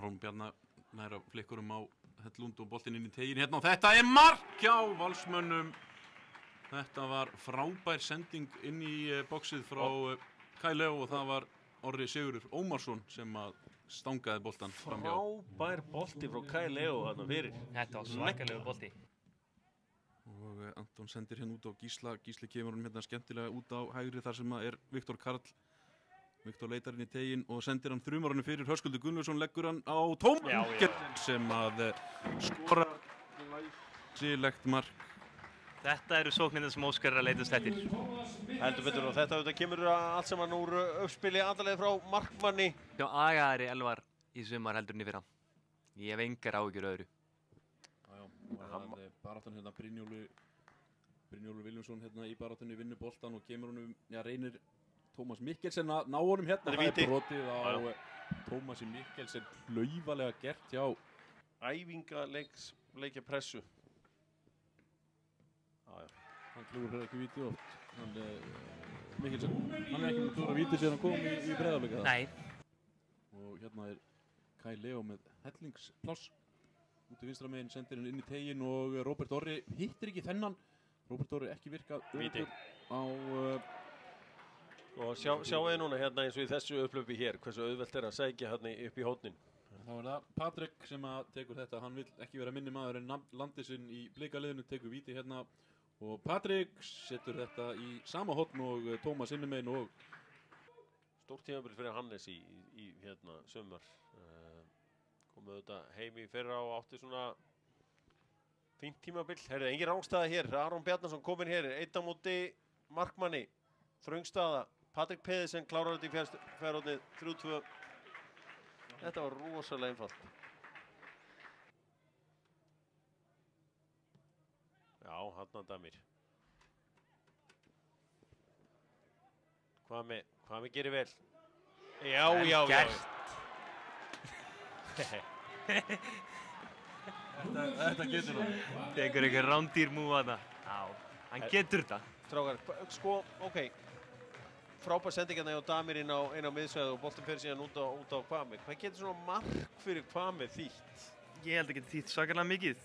Aron Bjarnar næra flikkurum á Hellund og boltinn inn í tegin hérna og þetta er mark hjá Valsmönnum. Þetta var frábær sending inn í boxið frá Kai Leo og það var Orri Sigurður Ómarsson sem að stangaði boltan framhjá. Frábær bolti frá Kai Leo þarna fyrir. Þetta var svakalegur bolti. Og Anton sendir hérna út á Gísla. Gísli kemur hann hérna skemmtilega út á hægri þar sem er Viktor Karl. Viktor leitar inn í tegin og sendir hann þrumarunni fyrir. Höskuldur Gunnlaugsson leggur hann á Tómas sem að skora glæsilegt mark. Þetta eru sóknirnar sem Óskar er að leitast eftir. Heldur betur og þetta kemur allt saman úr uppspili andalega frá markmanni. Já, agaðari Elvar í sumar heldur en í fyrra. Ég hef engar áhyggjur öðru. Og baráttan hérna Brynjólfur Viljámsson hérna í baráttunni vinnur boltan og kemur honum, reynir Tómas Mikkelsen að ná honum hérna. Það er brotið á Tómasi Mikkelsen, klaufalega gert hjá æfingaleikja pressu. Hann klúður ekki víti oft. Mikkelsen, hann ekki með klúður að víti síðan hann kom í Breiðablik. Nei. Og hérna er Kai Leo með hellingspláss. Út í vinstra meginn sendir hann inn í tegin og Róbert Orri hittir ekki þennan. Róbert Orri ekki virkað Víti á... Og sjáu þið núna hérna eins og í þessu upplöpi hér, hversu auðvelt er að sækja hérna upp í hótnin. Þá er það Patrik sem að tekur þetta. Hann vill ekki vera minni maður en landi sinn í Blikaliðinu, tekur víti hérna. Og Patrik setur þetta í sama hótn og Tómas inni meginn og... Stórt tímabil fyrir Hannes í hérna sumar. Komið þetta heim í fyrra og átti svona fínt tímabil. Herðu, engin rángstaða hér. Aron Bjarnason kominn hér, einn á móti markmanni. Þröngstaða. Patrik Pedersen klárar þetta í fjárhóttnið 3-2. Þetta var rosalega einfalt. Já, hann Damir. Hvað með gerir vel? Já. Þetta getur hann. Tekur eitthvað rándýr múa þarna. Já, hann getur þetta. Strákar, sko, ok. Frábær sending hérna hjá Damir inn á miðsvæðið og boltinn fer síðan út á Hvammi. Hvað getur svona mark fyrir Hvammi þýtt? Ég held að geta þýtt svakalega mikið.